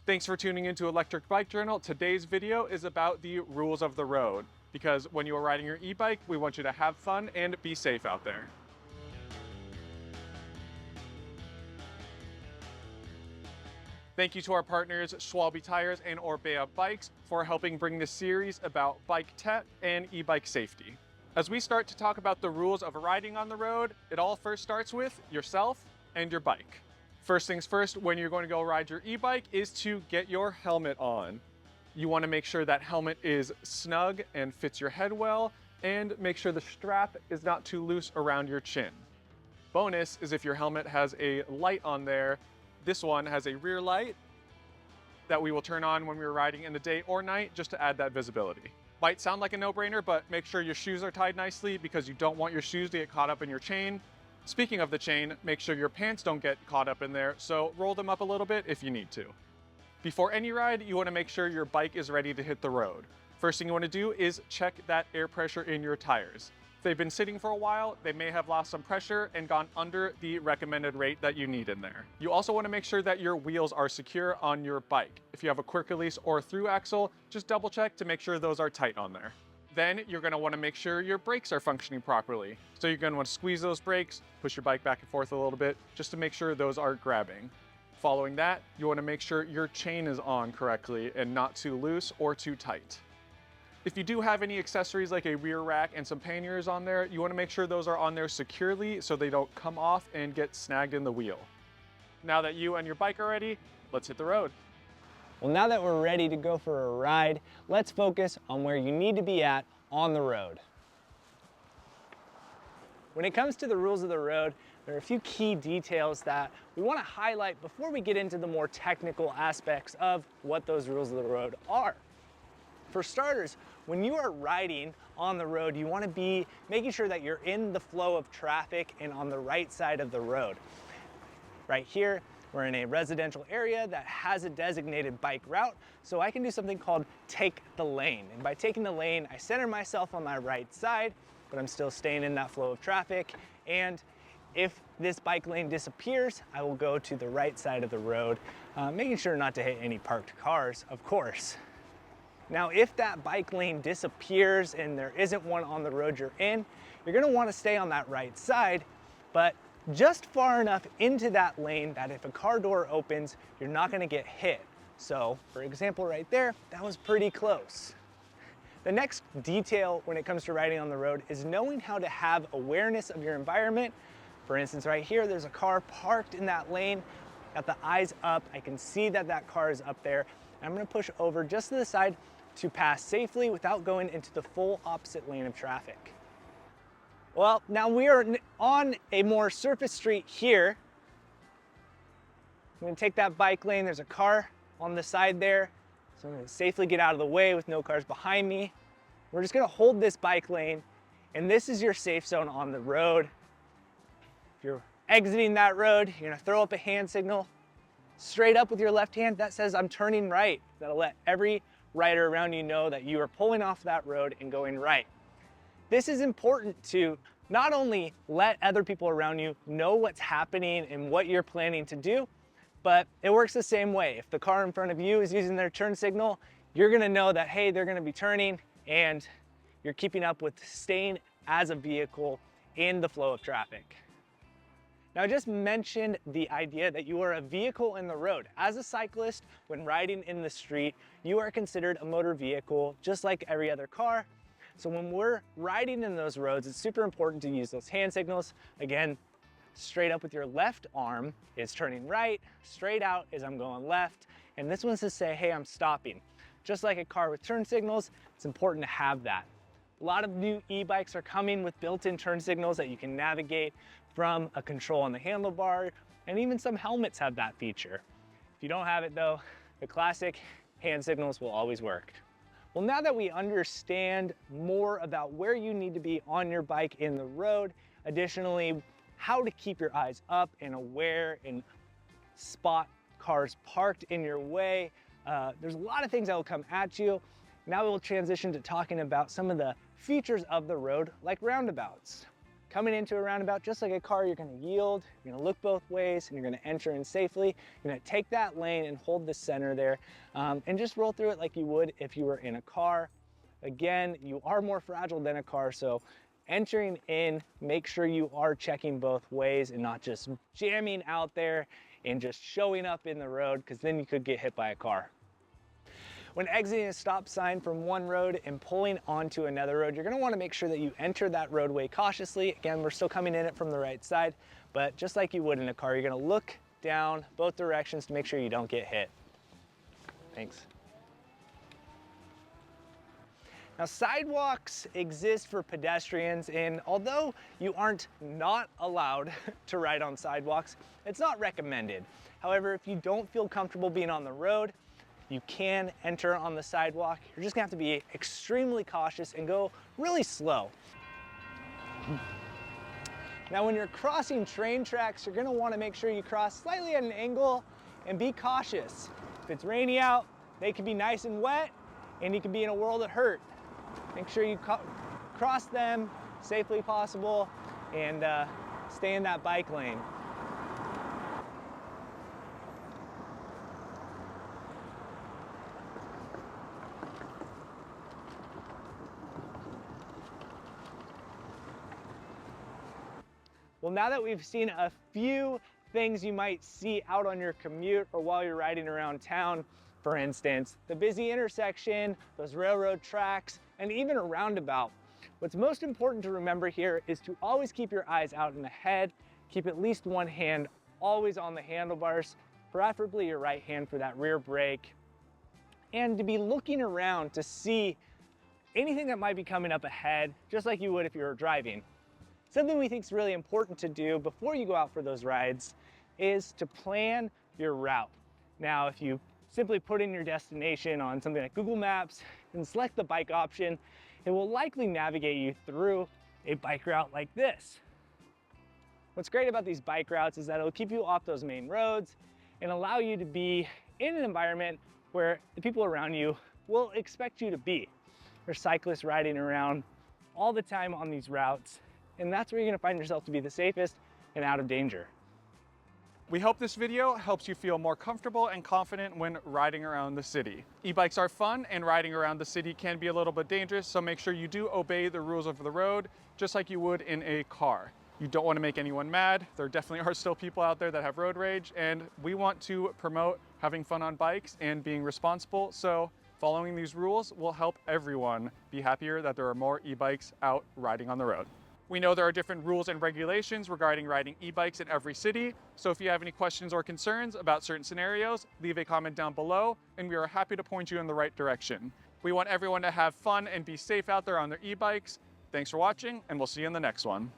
Thanks for tuning into Electric Bike Journal. Today's video is about the rules of the road, because when you are riding your e-bike, we want you to have fun and be safe out there. Thank you to our partners Schwalbe Tires and Orbea Bikes for helping bring this series about bike tech and e-bike safety. As we start to talk about the rules of riding on the road, it all first starts with yourself and your bike. First things first, when you're going to go ride your e-bike is to get your helmet on. You want to make sure that helmet is snug and fits your head well, and make sure the strap is not too loose around your chin. Bonus is if your helmet has a light on there. This one has a rear light that we will turn on when we're riding in the day or night just to add that visibility. Might sound like a no-brainer, but make sure your shoes are tied nicely because you don't want your shoes to get caught up in your chain. Speaking of the chain, make sure your pants don't get caught up in there, so roll them up a little bit if you need to. Before any ride, you want to make sure your bike is ready to hit the road. First thing you want to do is check that air pressure in your tires. If they've been sitting for a while, they may have lost some pressure and gone under the recommended rate that you need in there. You also want to make sure that your wheels are secure on your bike. If you have a quick release or through axle, just double check to make sure those are tight on there. Then you're going to want to make sure your brakes are functioning properly. So you're going to want to squeeze those brakes, push your bike back and forth a little bit, just to make sure those are grabbing. Following that, you want to make sure your chain is on correctly and not too loose or too tight. If you do have any accessories like a rear rack and some panniers on there, you want to make sure those are on there securely so they don't come off and get snagged in the wheel. Now that you and your bike are ready, let's hit the road. Well, now that we're ready to go for a ride, let's focus on where you need to be at on the road. When it comes to the rules of the road, there are a few key details that we want to highlight before we get into the more technical aspects of what those rules of the road are. For starters, when you are riding on the road, you want to be making sure that you're in the flow of traffic and on the right side of the road. Right here, we're in a residential area that has a designated bike route, so I can do something called take the lane. And by taking the lane, I center myself on my right side, but I'm still staying in that flow of traffic. And if this bike lane disappears, I will go to the right side of the road, making sure not to hit any parked cars, of course. Now, if that bike lane disappears and there isn't one on the road you're in, you're gonna wanna stay on that right side, but just far enough into that lane that if a car door opens, you're not gonna get hit. So, for example, right there, that was pretty close. The next detail when it comes to riding on the road is knowing how to have awareness of your environment. For instance, right here, there's a car parked in that lane, got the eyes up, I can see that that car is up there. I'm gonna push over just to the side to pass safely without going into the full opposite lane of traffic. Well, now we are on a more surface street here. I'm gonna take that bike lane. There's a car on the side there. So I'm gonna safely get out of the way with no cars behind me. We're just gonna hold this bike lane, and this is your safe zone on the road. If you're exiting that road, you're gonna throw up a hand signal straight up with your left hand that says, I'm turning right. That'll let every rider around you know that you are pulling off that road and going right. This is important to not only let other people around you know what's happening and what you're planning to do, but it works the same way. If the car in front of you is using their turn signal, you're gonna know that, hey, they're gonna be turning, and you're keeping up with staying as a vehicle in the flow of traffic. Now, I just mentioned the idea that you are a vehicle in the road. As a cyclist, when riding in the street, you are considered a motor vehicle just like every other car. So when we're riding in those roads, it's super important to use those hand signals. Again, straight up with your left arm is turning right, straight out is I'm going left, and this one's to say, hey, I'm stopping. Just like a car with turn signals, it's important to have that. A lot of new e-bikes are coming with built-in turn signals that you can navigate from a control on the handlebar, and even some helmets have that feature. If you don't have it though, the classic hand signals will always work. Well, now that we understand more about where you need to be on your bike in the road, additionally, how to keep your eyes up and aware and spot cars parked in your way, there's a lot of things that will come at you. Now we'll transition to talking about some of the features of the road, like roundabouts. coming into a roundabout, just like a car, you're gonna yield, you're gonna look both ways, and you're gonna enter in safely. You're gonna take that lane and hold the center there, and just roll through it like you would if you were in a car. Again, you are more fragile than a car, so entering in, make sure you are checking both ways and not just jamming out there and just showing up in the road, because then you could get hit by a car. When exiting a stop sign from one road and pulling onto another road, you're gonna wanna make sure that you enter that roadway cautiously. Again, we're still coming in it from the right side, but just like you would in a car, you're gonna look down both directions to make sure you don't get hit. Thanks. Now, sidewalks exist for pedestrians, and although you aren't not allowed to ride on sidewalks, it's not recommended. However, if you don't feel comfortable being on the road, you can enter on the sidewalk. You're just gonna have to be extremely cautious and go really slow. Now, when you're crossing train tracks, you're gonna wanna make sure you cross slightly at an angle and be cautious. If it's rainy out, they can be nice and wet, and you can be in a world of hurt. Make sure you cross them safely possible and stay in that bike lane. Well, now that we've seen a few things you might see out on your commute or while you're riding around town, for instance, the busy intersection, those railroad tracks, and even a roundabout, what's most important to remember here is to always keep your eyes out and ahead, keep at least one hand always on the handlebars, preferably your right hand for that rear brake, and to be looking around to see anything that might be coming up ahead, just like you would if you were driving. Something we think is really important to do before you go out for those rides is to plan your route. Now, if you simply put in your destination on something like Google Maps and select the bike option, it will likely navigate you through a bike route like this. What's great about these bike routes is that it'll keep you off those main roads and allow you to be in an environment where the people around you will expect you to be. There's cyclists riding around all the time on these routes, and that's where you're gonna find yourself to be the safest and out of danger. We hope this video helps you feel more comfortable and confident when riding around the city. E-bikes are fun, and riding around the city can be a little bit dangerous, so make sure you do obey the rules of the road, just like you would in a car. You don't want to make anyone mad. There definitely are still people out there that have road rage, and we want to promote having fun on bikes and being responsible, so following these rules will help everyone be happier that there are more e-bikes out riding on the road. We know there are different rules and regulations regarding riding e-bikes in every city, so if you have any questions or concerns about certain scenarios, leave a comment down below, and we are happy to point you in the right direction. We want everyone to have fun and be safe out there on their e-bikes. Thanks for watching, and we'll see you in the next one.